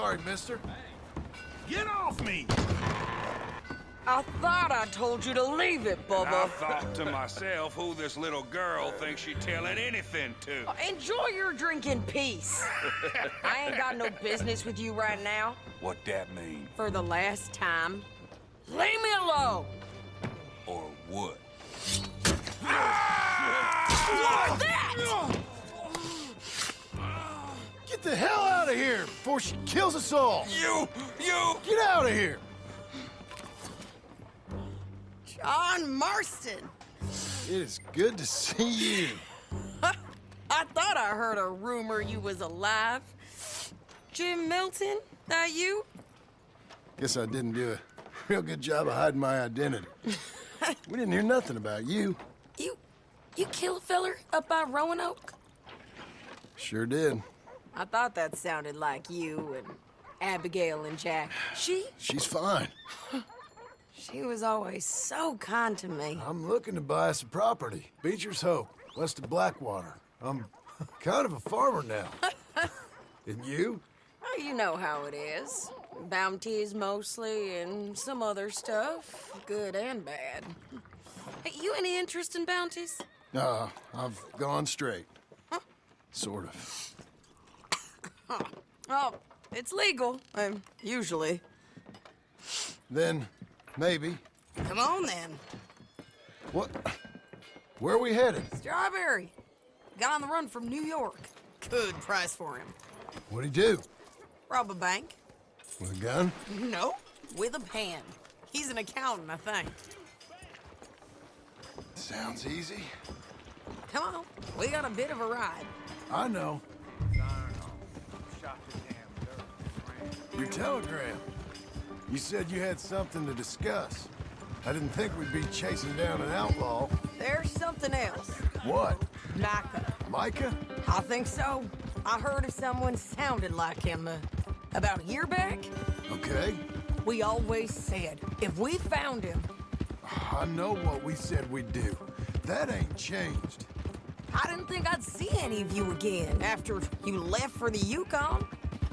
Sorry, mister. Get off me! I thought I told you to leave it, I Bubba. thought to myself who this little girl thinks she telling anything to. Enjoy your drink in peace. I ain't got no business with you right now. What that mean? For the last time, leave me alone. Or what? What's that? Get the hell out of here before she kills us all! You! Get out of here! John Marston. It is good to see you. I thought I heard a rumor you was alive. Jim Milton, that you? Guess I didn't do a real good job of hiding my identity. We didn't hear nothing about you. You kill a feller up by Roanoke? Sure did. I thought that sounded like you and Abigail and Jack. She's fine. She was always so kind to me. I'm looking to buy some property. Beecher's Hope, west of Blackwater. I'm kind of a farmer now. And you? Oh, you know how it is. Bounties mostly, and some other stuff, good and bad. Hey, you any interest in bounties? I've gone straight. Sort of. Oh, it's legal, usually. Then, maybe. Come on, then. What? Where are we headed? Strawberry. Got on the run from New York. Good price for him. What'd he do? Rob a bank? With a gun? No, with a pen. He's an accountant, I think. Sounds easy. Come on, we got a bit of a ride. I know. Your telegram. You said you had something to discuss. I didn't think we'd be chasing down an outlaw. There's something else. What? Micah. Micah? I think so. I heard of someone sounded like him about a year back. Okay. We always said, if we found him... I know what we said we'd do. That ain't changed. I didn't think I'd see any of you again after you left for the Yukon.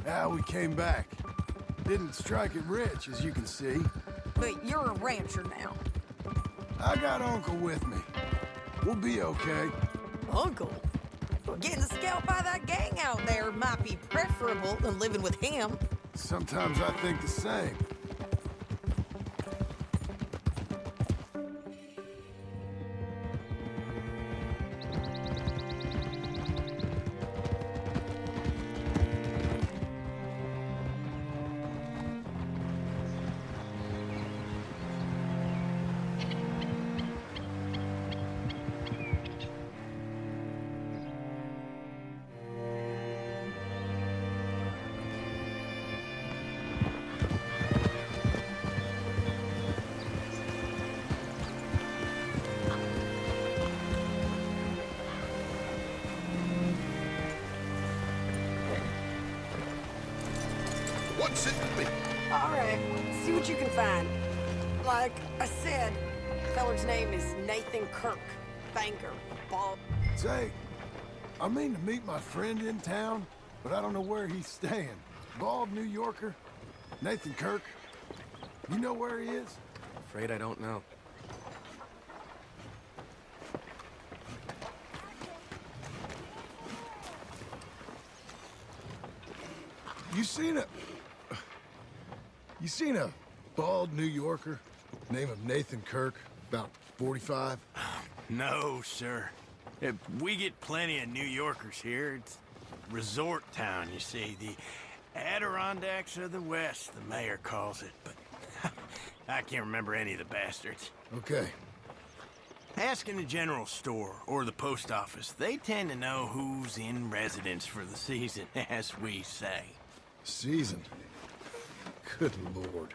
Now we came back. Didn't strike it rich, as you can see. But you're a rancher now. I got Uncle with me. We'll be okay. Uncle? Well, getting scalped by that gang out there might be preferable than living with him. Sometimes I think the same. What's it to be? All right, see what you can find. Like I said, feller's name is Nathan Kirk. Banker, Bob. Say, I mean to meet my friend in town, but I don't know where he's staying. Bald New Yorker? Nathan Kirk? You know where he is? Afraid I don't know. You seen a bald New Yorker, name of Nathan Kirk, about 45? No, sir. We get plenty of New Yorkers here. It's resort town, you see. The Adirondacks of the West, the mayor calls it. But I can't remember any of the bastards. Okay. Ask in the general store or the post office. They tend to know who's in residence for the season, as we say. Season. Good Lord.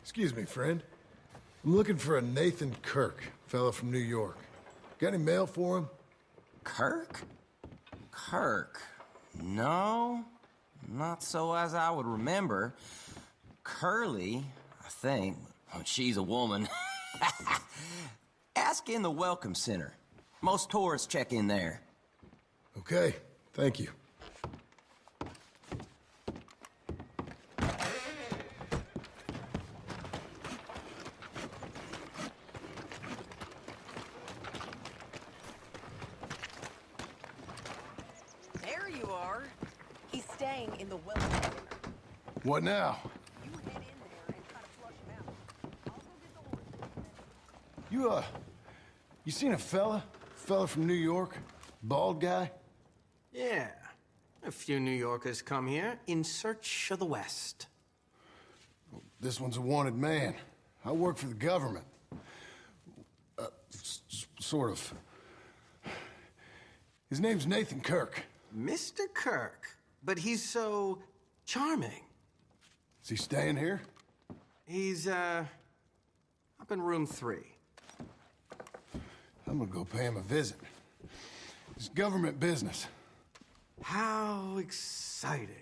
Excuse me, friend. I'm looking for a Nathan Kirk, fella from New York. Got any mail for him? Kirk? Kirk? No, not so as I would remember. Curly, I think. Oh, she's a woman. Ask in the Welcome Center. Most tourists check in there. Okay, thank you. There you are. He's staying in the Welcome Center. What now? You head in there and try to flush him out. I'll go get the horse. You seen a fella? Fella from New York? Bald guy? Yeah. A few New Yorkers come here in search of the West. This one's a wanted man. I work for the government. Sort of. His name's Nathan Kirk. Mr. Kirk. But he's so charming. Is he staying here? He's, up in room 3. I'm gonna go pay him a visit. It's government business. How exciting.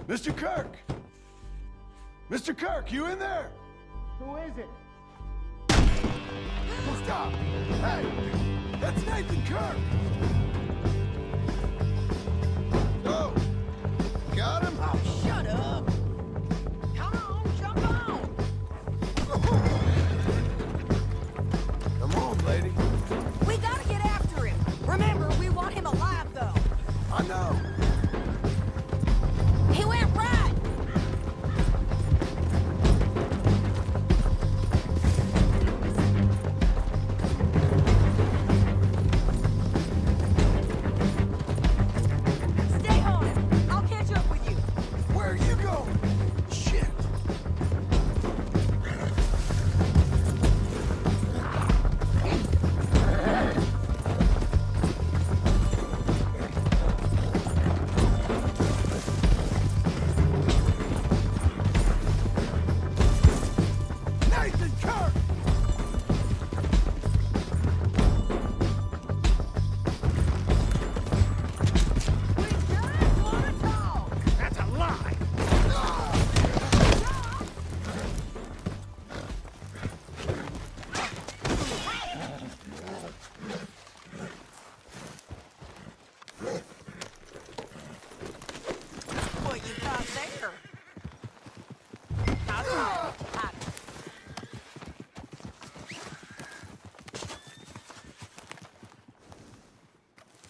Mr. Kirk! Mr. Kirk, you in there? Who is it? Stop! Hey! That's Nathan Kirk! Oh! Got him? Oh, shut up. Come on, jump on. Come on, lady. We gotta get after him. Remember, we want him alive, though. I know. He went right.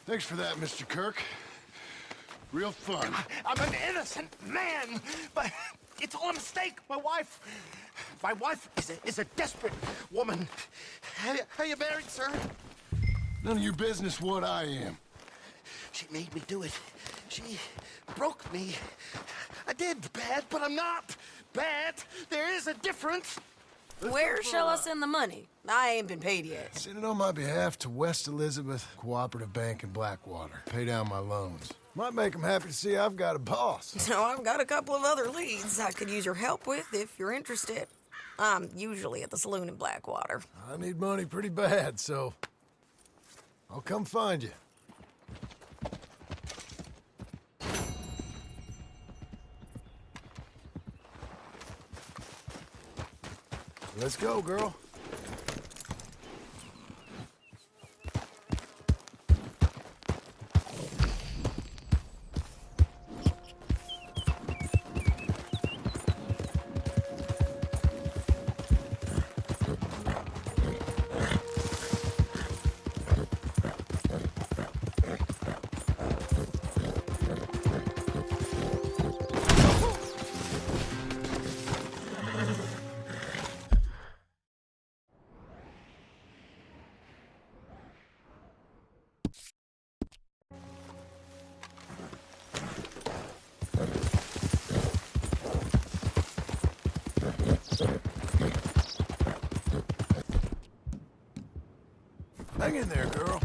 Thanks for that, Mr. Kirk. Real fun. I'm an innocent man, but it's all a mistake. My wife is a desperate woman. Are you married, sir? None of your business what I am. She made me do it. She broke me. I did bad, but I'm not bad. There is a difference. Where shall I send the money? I ain't been paid yet. Send it on my behalf to West Elizabeth Cooperative Bank in Blackwater. Pay down my loans. Might make them happy to see I've got a boss. So I've got a couple of other leads I could use your help with if you're interested. I'm usually at the saloon in Blackwater. I need money pretty bad, so I'll come find you. Let's go, girl. Hang in there, girl.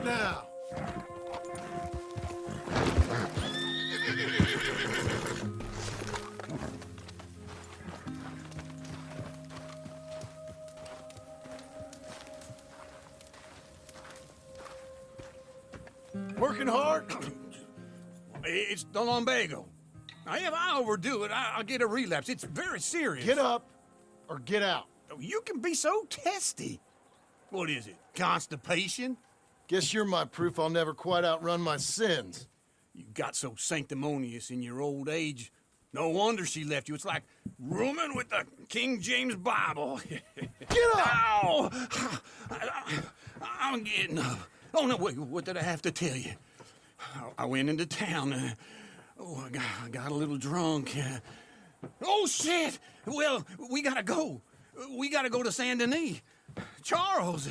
Now. Working hard? It's the lumbago. Now, if I overdo it, I'll get a relapse. It's very serious. Get up or get out. You can be so testy. What is it, constipation? Guess you're my proof I'll never quite outrun my sins. You got so sanctimonious in your old age. No wonder she left you. It's like rooming with the King James Bible. Get up! Ow! I'm getting up. Oh, no, wait, what did I have to tell you? I went into town. I got a little drunk. Oh, shit! Well, we gotta go. We gotta go to Saint Denis. Charles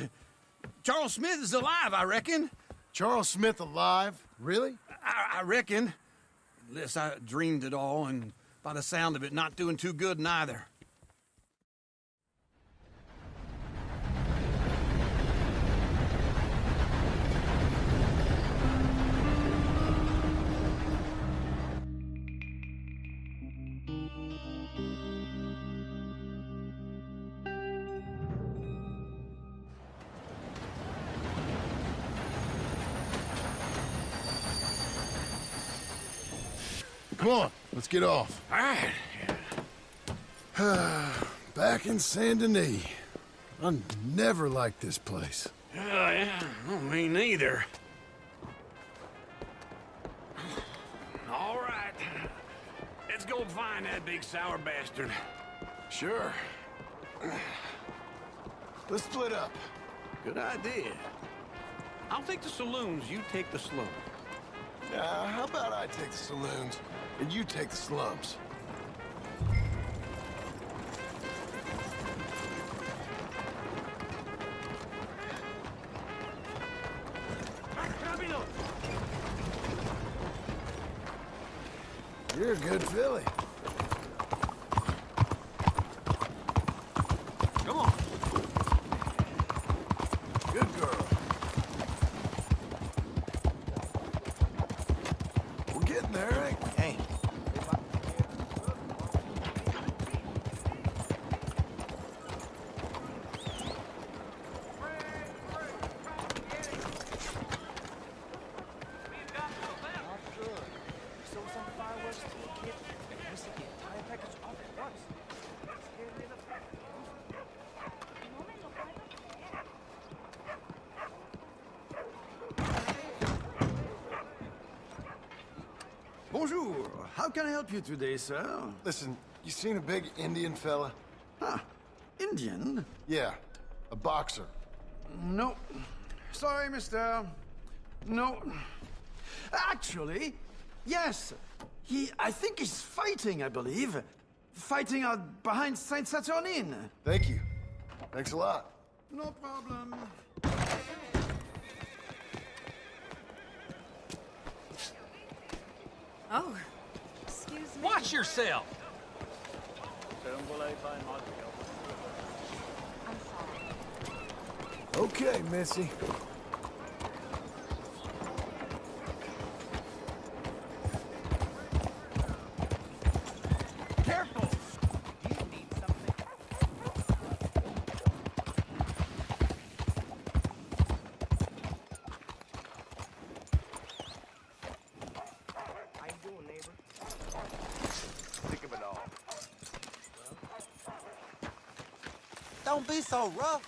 Smith is alive, I reckon. Charles Smith alive? Really? I reckon. Unless I dreamed it all, and by the sound of it, not doing too good neither. Come on, let's get off. All right. Back in Saint Denis. I never liked this place. Yeah, well, me neither. All right. Let's go find that big sour bastard. Sure. Let's split up. Good idea. I'll take the saloons, you take the slums. How about I take the saloons and you take the slums? You're a good filly. Come on. Good girl. We're getting there, ain't we? Hey. Bonjour. How can I help you today, sir? Listen, you seen a big Indian fella? Ah, Indian? Yeah, a boxer. No. Sorry, mister. No. Actually, yes. I think he's fighting, I believe. Fighting out behind Saint Saturnin. Thank you. Thanks a lot. No problem. Oh, excuse me. Watch yourself! Okay, Missy. Careful! You need something. How you doing, neighbor? Sick of it all. Don't be so rough.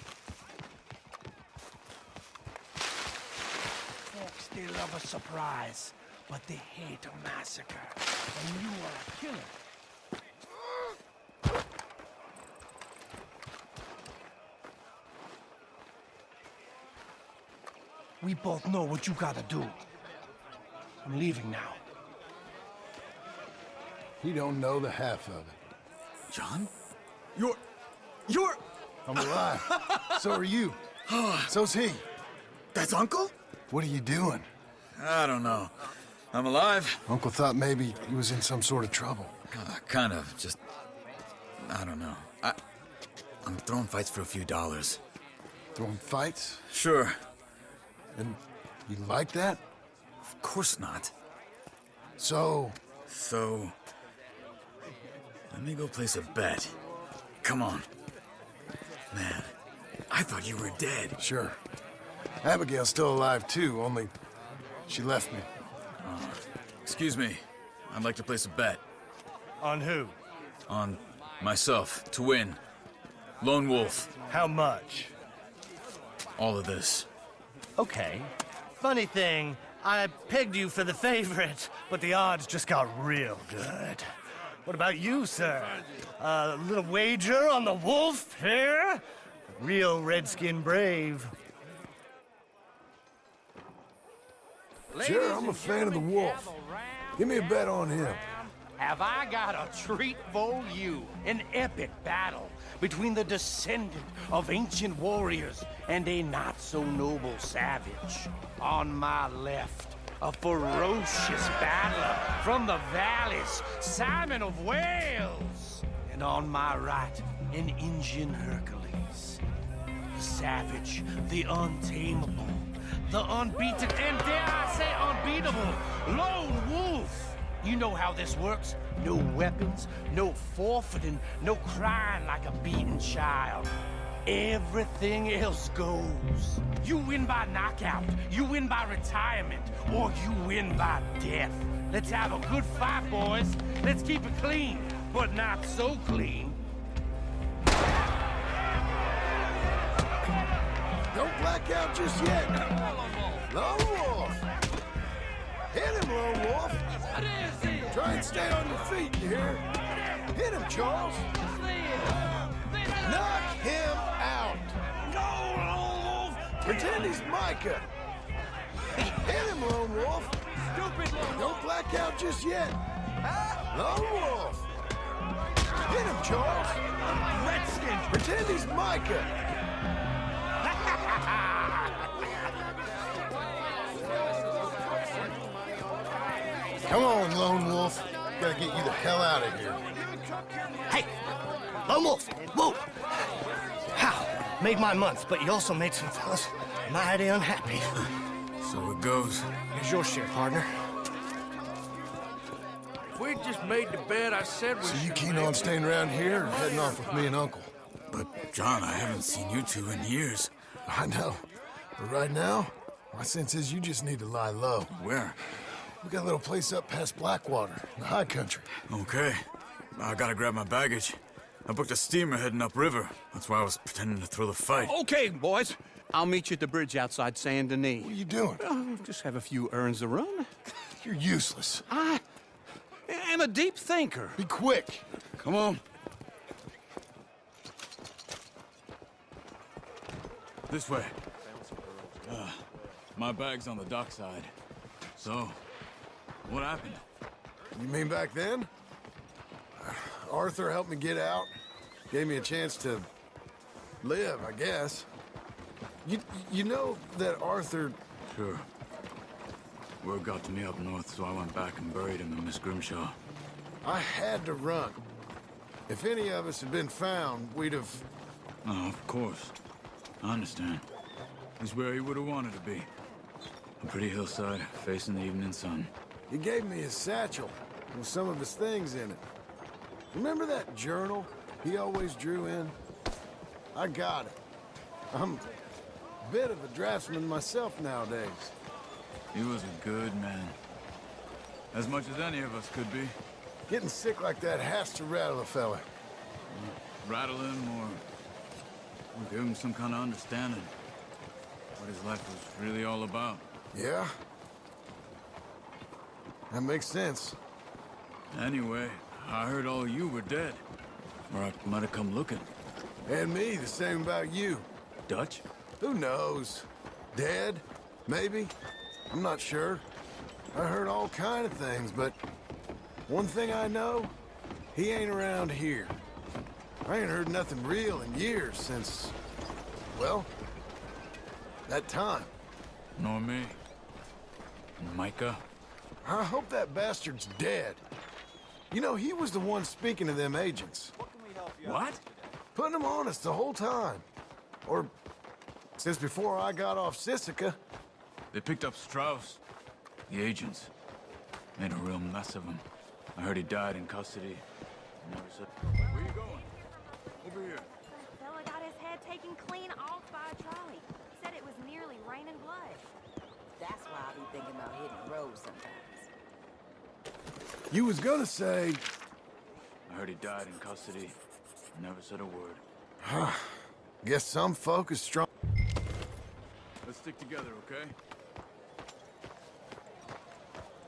Folks, they love a surprise, but they hate a massacre. And you are a killer. We both know what you gotta do. I'm leaving now. He don't know the half of it. John? You're... I'm alive. So are you. So's he. That's Uncle? What are you doing? I don't know. I'm alive. Uncle thought maybe he was in some sort of trouble. Kind of. Just... I don't know. I'm throwing fights for a few dollars. Throwing fights? Sure. And you like that? Of course not. So, let me go place a bet. Come on. Man, I thought you were dead. sure. Abigail's still alive too, only she left me. Excuse me. I'd like to place a bet. On who? On myself, to win. Lone Wolf. How much? All of this. Okay. Funny thing, I pegged you for the favorite, but the odds just got real good. What about you, sir? A little wager on the wolf here? Real redskin brave. Sure, I'm a fan of the wolf. Give me a bet on him. Have I got a treat for you? An epic battle between the descendant of ancient warriors and a not-so-noble savage. On my left, a ferocious battler from the valleys, Simon of Wales. And on my right, an Indian Hercules. The savage, the untamable, the unbeaten, and dare I say unbeatable, Lone Wolf. You know how this works. No weapons, no forfeiting, no crying like a beaten child. Everything else goes. You win by knockout, you win by retirement, or you win by death. Let's have a good fight, boys. Let's keep it clean, but not so clean. Don't black out just yet. Lone Wolf. Hit him, Lone Wolf. Try and stay on your feet, you hear? Hit him, Charles. Knock him out. Pretend he's Micah. Hit him, Lone Wolf. Stupid Lone Wolf. Don't black out just yet. Lone Wolf. Hit him, Charles. Redskins. Pretend he's Micah. Come on, Lone Wolf. Gotta get you the hell out of here. Hey, Lone Wolf, whoa! How? Made my month, but you also made some fellas mighty unhappy. So it goes. Here's your share, partner. If we'd just made the bed, I said we So you should keen make. on staying around here or heading off with me and Uncle? But, John, I haven't seen you two in years. I know. But right now, my sense is you just need to lie low. Where? We got a little place up past Blackwater, in the high country. Okay. I gotta grab my baggage. I booked a steamer heading upriver. That's why I was pretending to throw the fight. Okay, boys. I'll meet you at the bridge outside Saint Denis. What are you doing? Just have a few errands to run. You're useless. I am a deep thinker. Be quick. Come on. This way. My bag's on the dockside. So, what happened? You mean back then? Arthur helped me get out. Gave me a chance to live, I guess. You know that Arthur... Sure. Word got to me up north, so I went back and buried him in Miss Grimshaw. I had to run. If any of us had been found, we'd have... Oh, of course. I understand. He's where he would have wanted to be. A pretty hillside, facing the evening sun. He gave me his satchel with some of his things in it. Remember that journal he always drew in? I got it. I'm a bit of a draftsman myself nowadays. He was a good man. As much as any of us could be. Getting sick like that has to rattle a fella. Rattle him or give him some kind of understanding. What his life was really all about. Yeah? That makes sense. Anyway, I heard all you were dead. Or I might have come looking. And me, the same about you. Dutch? Who knows? Dead? Maybe? I'm not sure. I heard all kind of things, but one thing I know, he ain't around here. I ain't heard nothing real in years since, well, that time. Nor me. And Micah? I hope that bastard's dead. You know, he was the one speaking to them agents. What? Putting them on us the whole time. Or since before I got off Sisika. They picked up Strauss. The agents. Made a real mess of him. I heard he died in custody. Never said... Where you going? Over here. Some fella got his head taken clean off by a trolley. Said it was nearly raining blood. That's why I be thinking about hitting the road sometimes. You was gonna say... I heard he died in custody. Never said a word. Guess some folk is strong. Let's stick together, okay?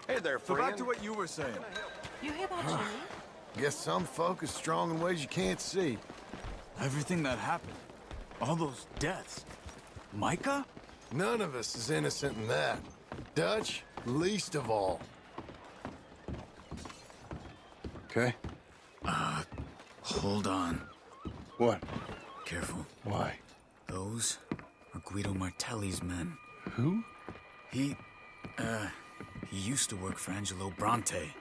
Hey there, So back to what you were saying. You hear about Jimmy? Guess some folk is strong in ways you can't see. Everything that happened. All those deaths. Micah? None of us is innocent in that. Dutch, least of all. Okay? Hold on. What? Careful. Why? Those are Guido Martelli's men. Who? He used to work for Angelo Bronte.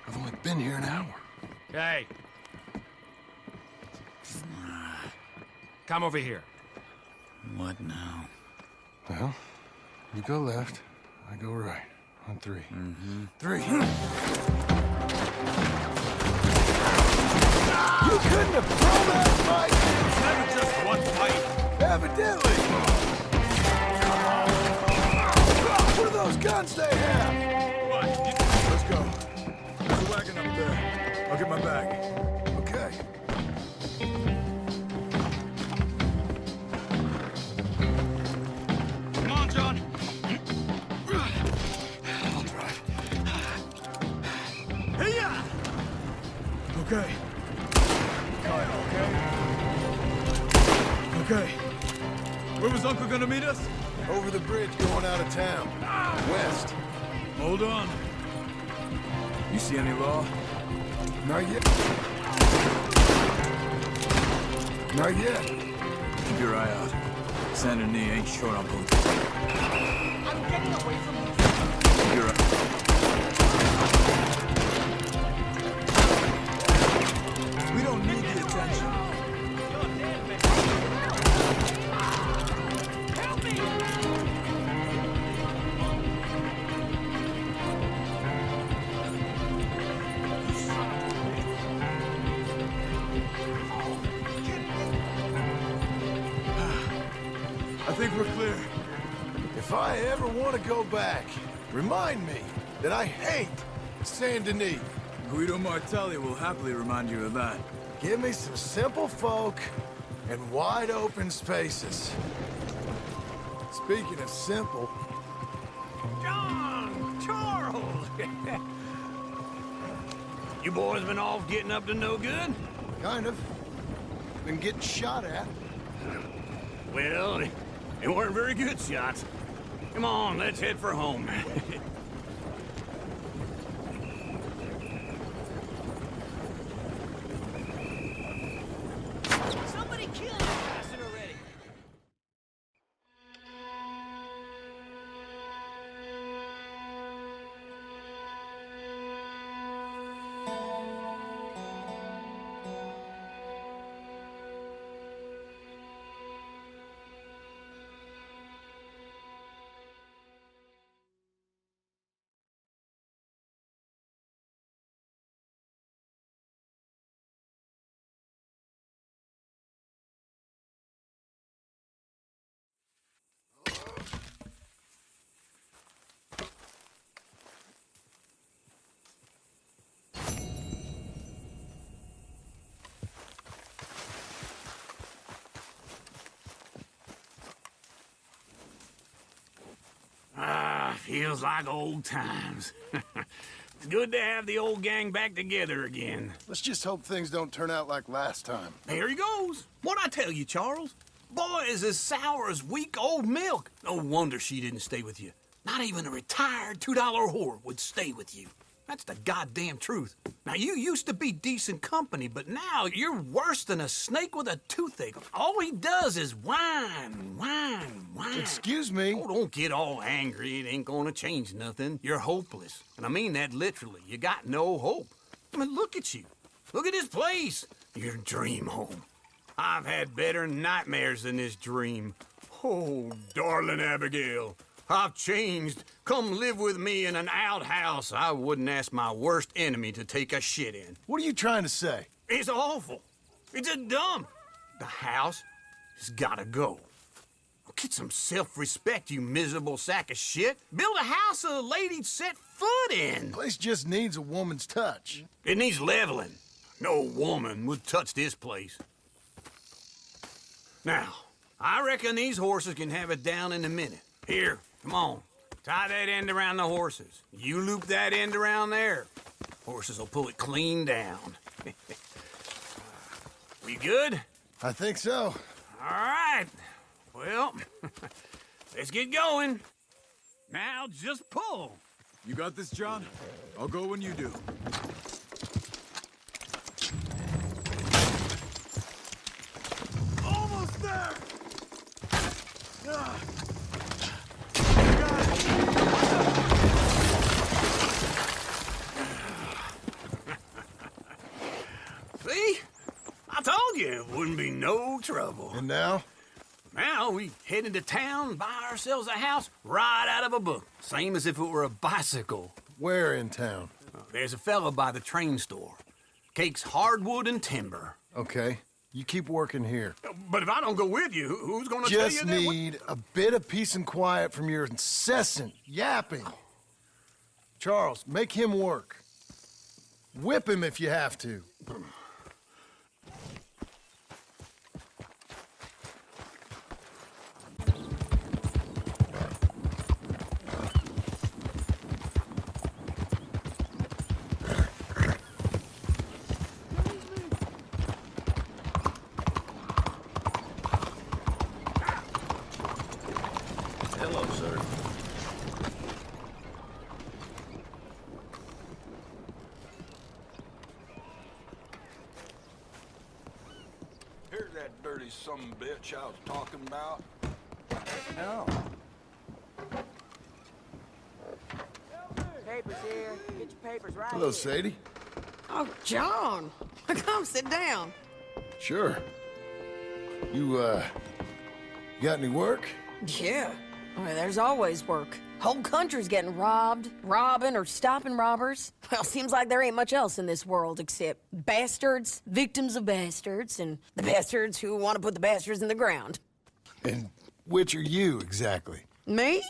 I've only been here an hour. Hey. Come over here. What now? Well, you go left, I go right. On three. Mm-hmm. 3. You couldn't have thrown that fight! It's never just one fight. Evidently! What are those guns they have? Let's go. There's a wagon up there. I'll get my bag. Okay. Come on, John. I'll drive. Hey-ya! Okay. Okay. Okay. Where was Uncle gonna meet us? Over the bridge going out of town. West. Hold on. You see any law? Not yet. Not yet. Keep your eye out. Saint Denis ain't short on boots. I'm getting away from you. Keep your eye. We don't need the attention. Help me! I think we're clear. If I ever want to go back, remind me that I hate Saint Denis. Guido Martelli will happily remind you of that. Give me some simple folk and wide open spaces. Speaking of simple, John! Charles! You boys been off getting up to no good? kind of. Been getting shot at. Well, they weren't very good shots. Come on, let's head for home. Somebody kill that bastard already! Feels like old times. It's good to have the old gang back together again. Let's just hope things don't turn out like last time. There he goes. What'd I tell you, Charles? Boy is as sour as weak old milk. No wonder she didn't stay with you. Not even a retired $2 whore would stay with you. That's the goddamn truth. Now, you used to be decent company, but now you're worse than a snake with a toothache. All he does is whine, whine, whine. Excuse me? Oh, don't get all angry. It ain't gonna change nothing. You're hopeless. And I mean that literally. You got no hope. I mean, look at you. Look at this place. Your dream home. I've had better nightmares than this dream. Oh, darling Abigail. I've changed. Come live with me in an outhouse I wouldn't ask my worst enemy to take a shit in. What are you trying to say? It's awful. It's a dump. The house has gotta go. Get some self-respect, you miserable sack of shit. Build a house a lady'd set foot in. The place just needs a woman's touch. It needs leveling. No woman would touch this place. Now, I reckon these horses can have it down in a minute. Here, come on. Tie that end around the horses. You loop that end around there. Horses will pull it clean down. We good? I think so. All right. Well, let's get going. Now just pull. You got this, John? I'll go when you do. Almost there. See? I told you it wouldn't be no trouble. And now? Now we head into town, buy ourselves a house right out of a book. Same as if it were a bicycle. Where in town? There's a fella by the train store. Cakes hardwood and timber. Okay. You keep working here. But if I don't go with you, who's gonna tell you Just that? need a bit of peace and quiet from your incessant yapping. Charles, make him work. Whip him if you have to. Hello, sir. Here's that dirty sumbitch I was talking about. No. Papers here. Get your papers right Hello, here. Sadie. Oh, John. Come sit down. Sure. You got any work? Yeah. Well, there's always work. Whole country's getting robbed, robbing, or stopping robbers. Well, seems like there ain't much else in this world except bastards, victims of bastards, and the bastards who want to put the bastards in the ground. And which are you, exactly? Me?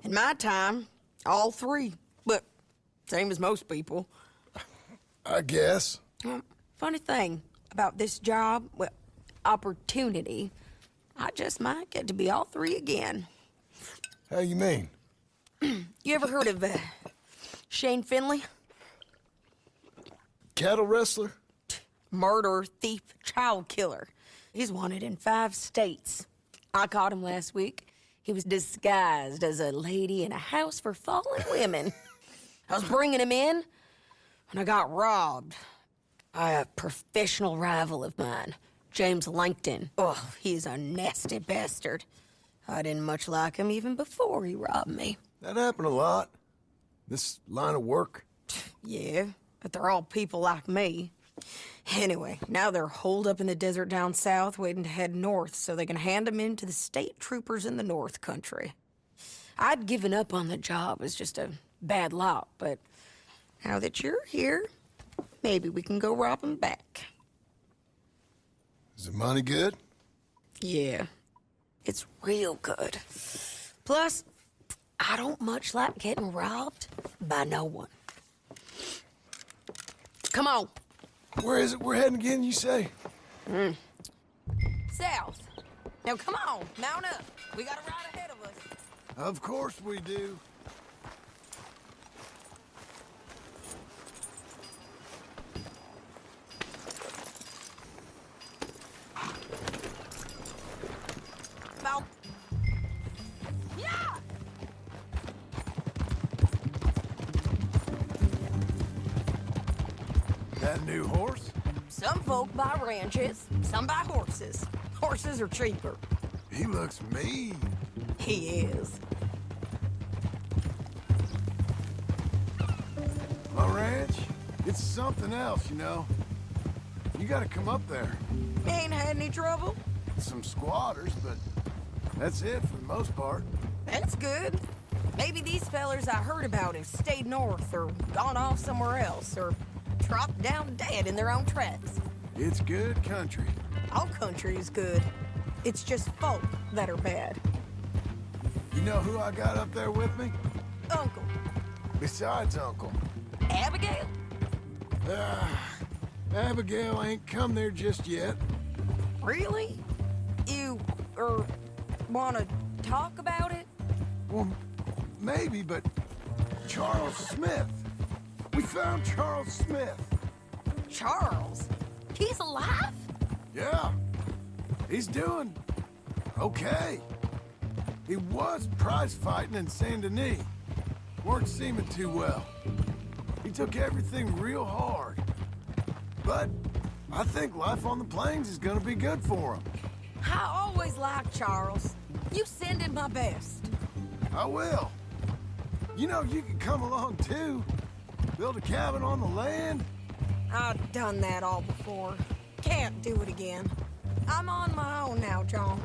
In my time, all three. But same as most people. I guess. Funny thing about this job, well, opportunity, I just might get to be all three again. How you mean? You ever heard of Shane Finley? Cattle wrestler? Murderer, thief, child killer. He's wanted in 5 states. I caught him last week. He was disguised as a lady in a house for fallen women. I was bringing him in, and I got robbed by a professional rival of mine, James Langton. Oh, he's a nasty bastard. I didn't much like him even before he robbed me. That happened a lot. This line of work. Yeah, but they're all people like me. Anyway, now they're holed up in the desert down south, waiting to head north so they can hand them in to the state troopers in the north country. I'd given up on the job as just a bad lot, but now that you're here, maybe we can go rob them back. Is the money good? Yeah, it's real good. Plus, I don't much like getting robbed by no one. Come on. Where is it we're heading again, you say? South. Now come on, mount up. We got a ride ahead of us. Of course we do. About. Yeah! That new horse? Some folk buy ranches, some buy horses. Horses are cheaper. He looks mean. He is. My ranch, it's something else, you know. You gotta come up there. Ain't had any trouble? Some squatters, but that's it for the most part. That's good. Maybe these fellers I heard about have stayed north or gone off somewhere else or dropped down dead in their own tracks. It's good country. All country is good. It's just folk that are bad. You know who I got up there with me? Uncle. Besides Uncle. Abigail? Abigail ain't come there just yet. Really? You, wanna talk about it? Well, maybe, but Charles Smith. We found Charles Smith. Charles? He's alive? Yeah. He's doing okay. He was prize fighting in Saint Denis. Weren't seeming too well. He took everything real hard. But I think life on the plains is gonna be good for him. I always liked Charles. You send him my best. I will. You know, you can come along too. Build a cabin on the land. I've done that all before. Can't do it again. I'm on my own now, John.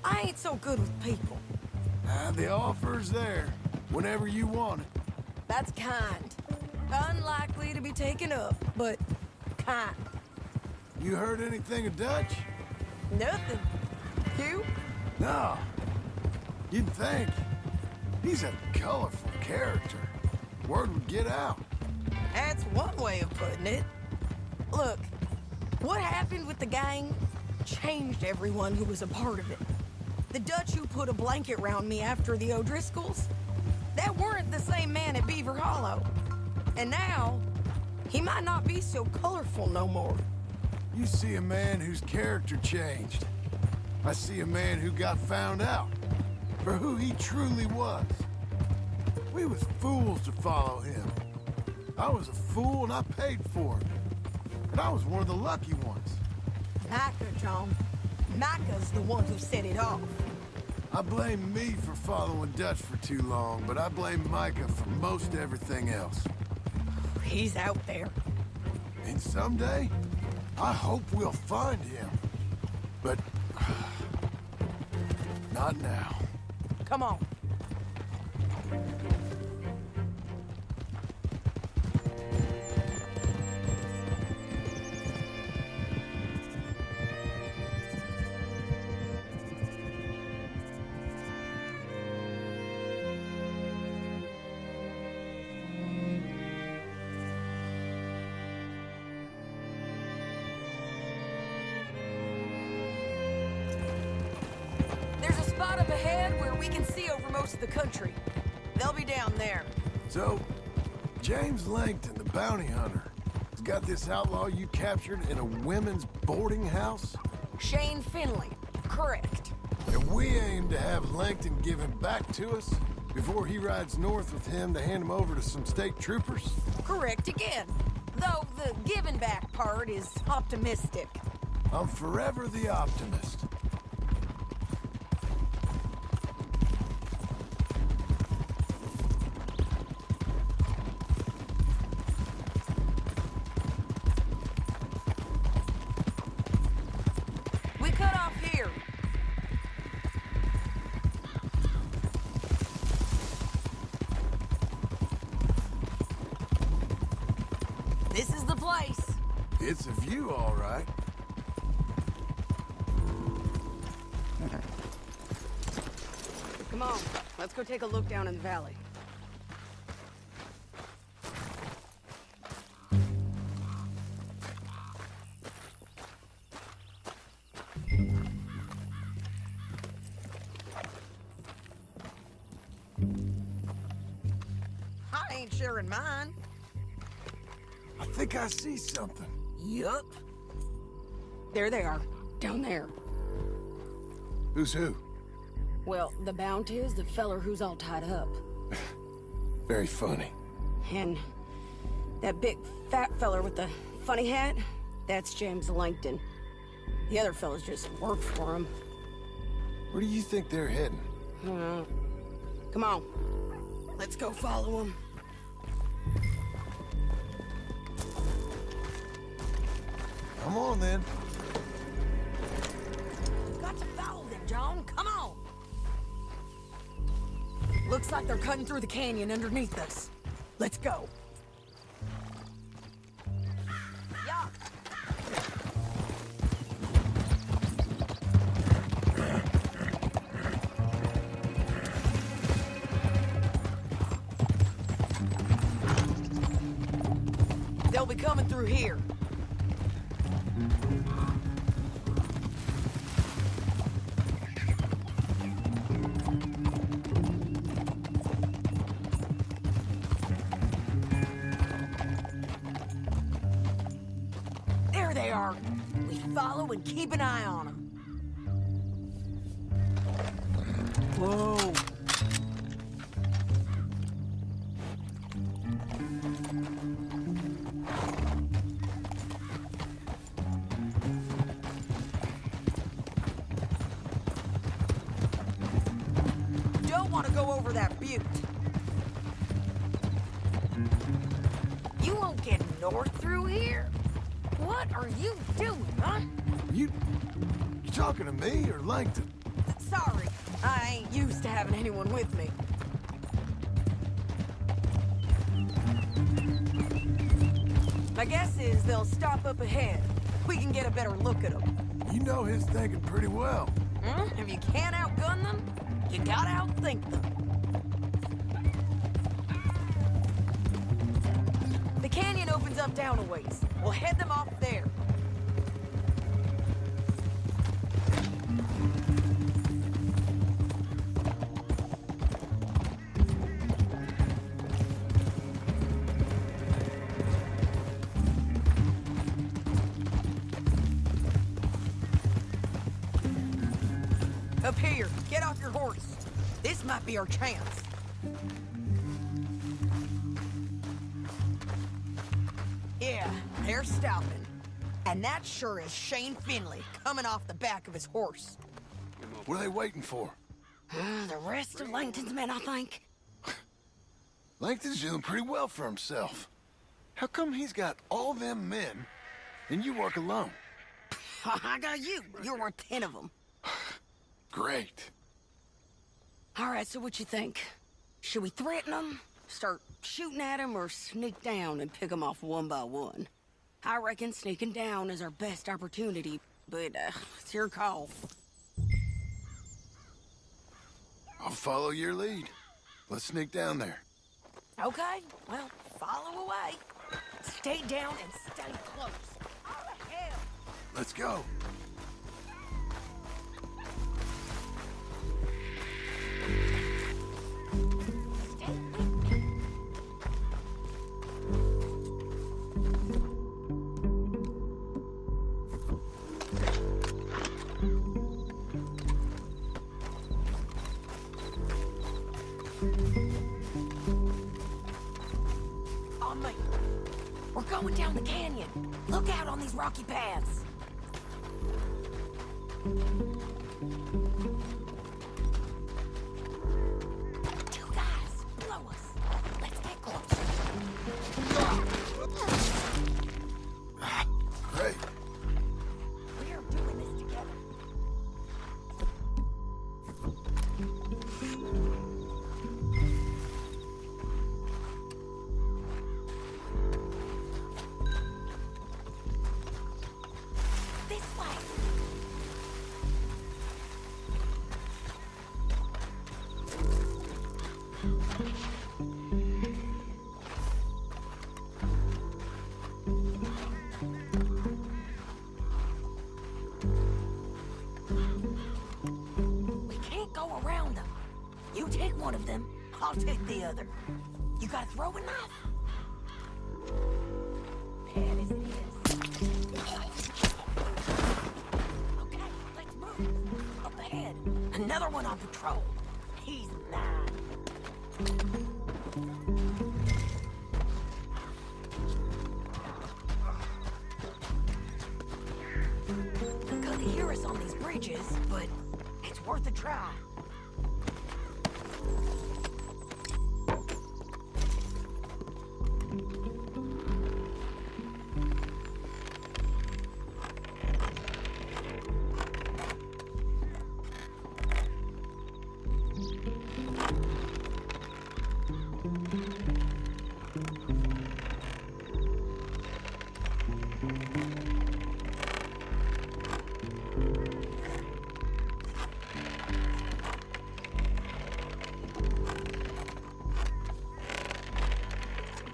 I ain't so good with people. The offer's there, whenever you want it. That's kind. Unlikely to be taken up, but kind. You heard anything of Dutch? Nothing. You? No. You'd think. He's a colorful character. Word would get out. That's one way of putting it. Look, what happened with the gang changed everyone who was a part of it. The Dutch who put a blanket round me after the O'Driscolls, that weren't the same man at Beaver Hollow. And now, he might not be so colorful no more. You see a man whose character changed. I see a man who got found out. for who he truly was. We was fools to follow him. I was a fool and I paid for it. And I was one of the lucky ones. Micah, John. Micah's the one who set it off. I blame me for following Dutch for too long, but I blame Micah for most everything else. He's out there. And someday, I hope we'll find him. But not now. Come on. There's a spot up ahead where we can see over most of the country. They'll be down there. So, James Langton, the bounty hunter, has got this outlaw you captured in a women's boarding house? Shane Finley. Correct. And we aim to have Langton give him back to us before he rides north with him to hand him over to some state troopers? Correct again. Though the giving back part is optimistic. I'm forever the optimist. We cut off here. This is the place. It's a view, all right. Come on, let's go take a look down in the valley. I ain't sharing mine. I think I see something. Yup. There they are, down there. Who's who? Well, the bounty is the feller who's all tied up. Very funny. And that big fat feller with the funny hat, that's James Langton. The other fellas just work for him. Where do you think they're heading? Come on, let's go follow him. Come on, then. Got to follow them, John. Come on. Looks like they're cutting through the canyon underneath us. Let's go. Yeah. They'll be coming through here. There they are. We follow and keep an eye on them. Whoa. Don't want to go over that butte. You won't get north through here? What are you doing, huh? You talking to me or Langton? Sorry, I ain't used to having anyone with me. My guess is they'll stop up ahead. We can get a better look at them. You know his thinking pretty well. If you can't outgun them, you gotta outthink them. The canyon opens up down a ways. We'll head them off there. Up here, get off your horse. This might be our chance. Yeah, they're stopping. And that sure is Shane Finley coming off the back of his horse. What are they waiting for? The rest of Langton's men, I think. Langton's doing pretty well for himself. How come he's got all them men and you work alone? I got you. You're worth 10 of them. Great. All right, so what you think? Should we threaten them, start shooting at them, or sneak down and pick them off one by one? I reckon sneaking down is our best opportunity, but it's your call. I'll follow your lead. Let's sneak down there. Okay, well, follow away. Stay down and stay close. All the hell! Let's go. On me. We're going down the canyon. Look out on these rocky paths. Two guys below us. Let's get closer. Great. We're doing this together. This way. We can't go around them. You take one of them, I'll take the other. You gotta throw a knife. Bad as it is. Okay, let's move. Up ahead, another one on patrol. He's mine. Gonna hear us on these bridges, but it's worth a try.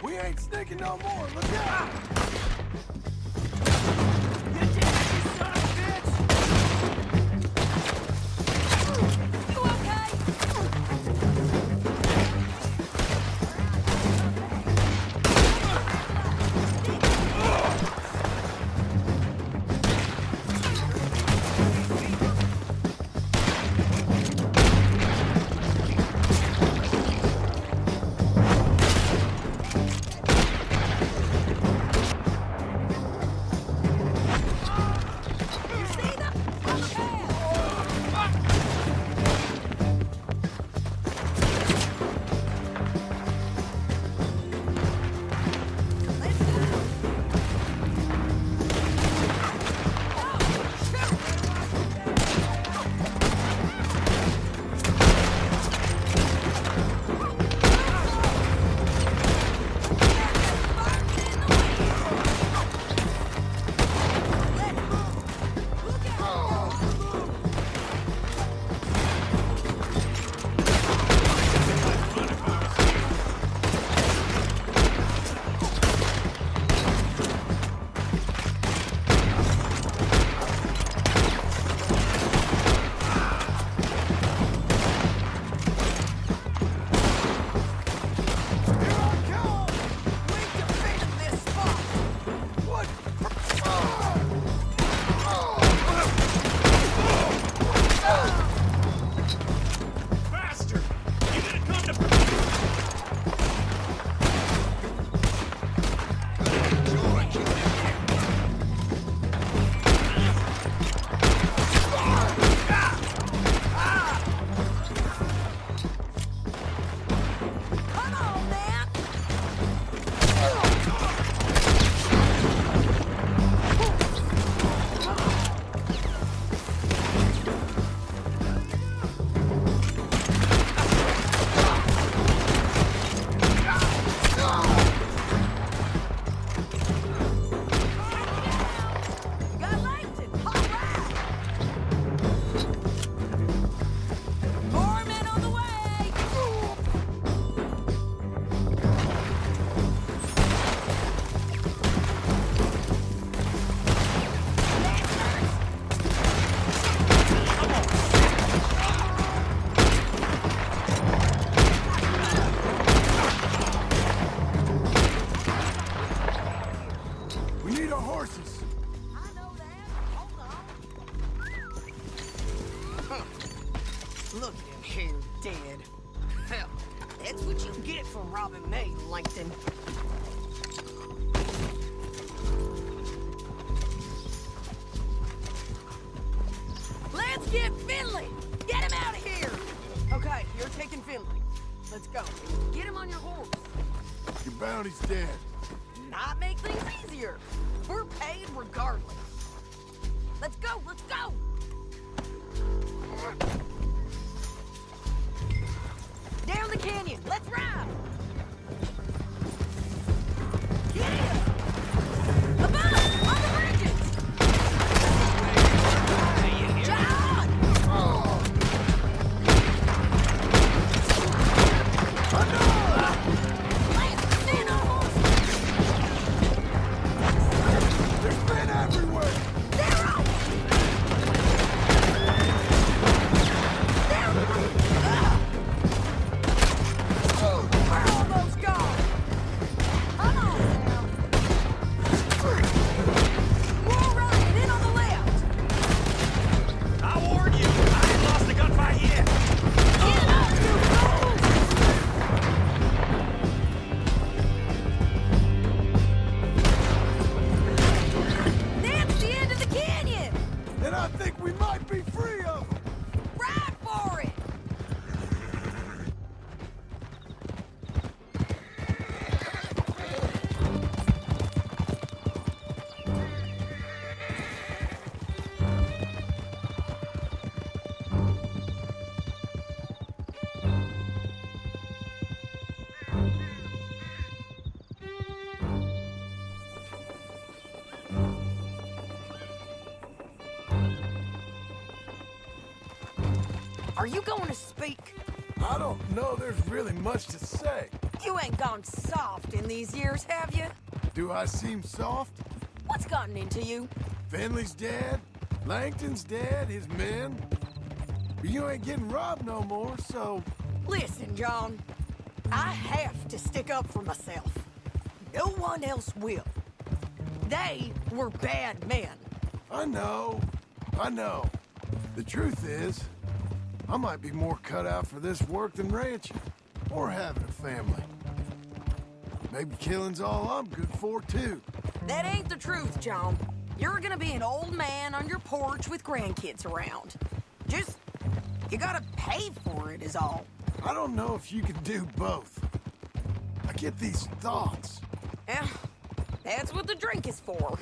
We ain't sneaking no more. Look out! Look at him here, dead. Hell, that's what you get for robbing me, Langton. Let's get Finley! Get him out of here! Okay, you're taking Finley. Let's go. Get him on your horse. Your bounty's dead. Not make things easier. We're paid regardless. Let's go, let's go! Down the canyon, let's ride! Get in! Above! On the bridges! John! Lance, stand on horse! There's men everywhere! They're on! We're almost gone! Come on now! More Ryan, in on the left! I warn you, I ain't lost a gunfight yet. Get up, you fools! That's the end of the canyon! And I think we might be free of them! Ride for it! Are you going to speak? I don't know there's really much to say. You ain't gone soft in these years, have you? Do I seem soft? What's gotten into you? Finley's dead. Langton's dead, his men. But you ain't getting robbed no more, so... Listen, John. I have to stick up for myself. No one else will. They were bad men. I know. The truth is, I might be more cut out for this work than ranching, or having a family. Maybe killing's all I'm good for, too. That ain't the truth, John. You're gonna be an old man on your porch with grandkids around. Just, you gotta pay for it is all. I don't know if you can do both. I get these thoughts. Yeah, that's what the drink is for.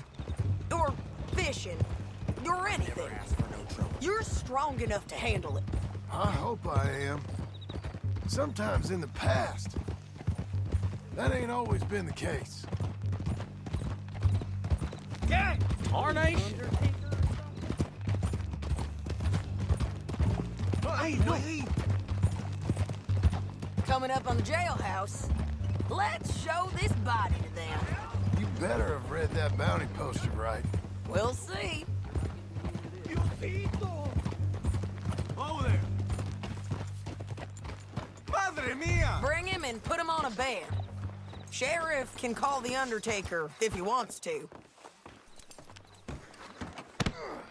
Or fishing. Or anything. You're strong enough to handle it. I hope I am. Sometimes in the past, that ain't always been the case. Gang! Tarnation! Hey, wait! Coming up on the jailhouse. Let's show this body to them. You better have read that bounty poster right. We'll see. Over there. Madre mia! Bring him and put him on a bed. Sheriff can call the Undertaker if he wants to.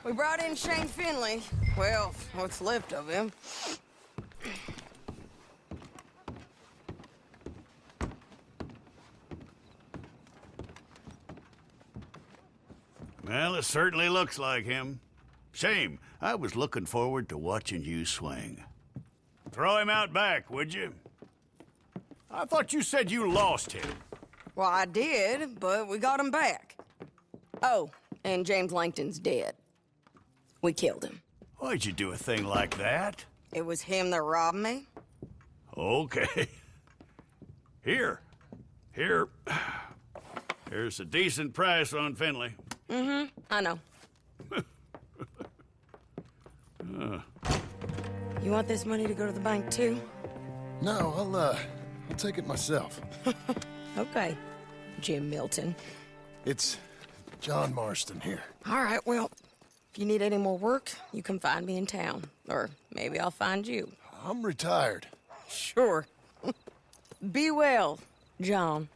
We brought in Shane Finley. Well, what's left of him. Well, it certainly looks like him. Shame. I was looking forward to watching you swing. Throw him out back, would you? I thought you said you lost him. Well, I did, but we got him back. Oh, and James Langton's dead. We killed him. Why'd you do a thing like that? It was him that robbed me. Okay. Here. Here's a decent price on Finley. Mm-hmm, I know. You want this money to go to the bank, too? No, I'll take it myself. Okay, Jim Milton. It's John Marston here. All right, well, if you need any more work, you can find me in town. Or maybe I'll find you. I'm retired. Sure. Be well, John.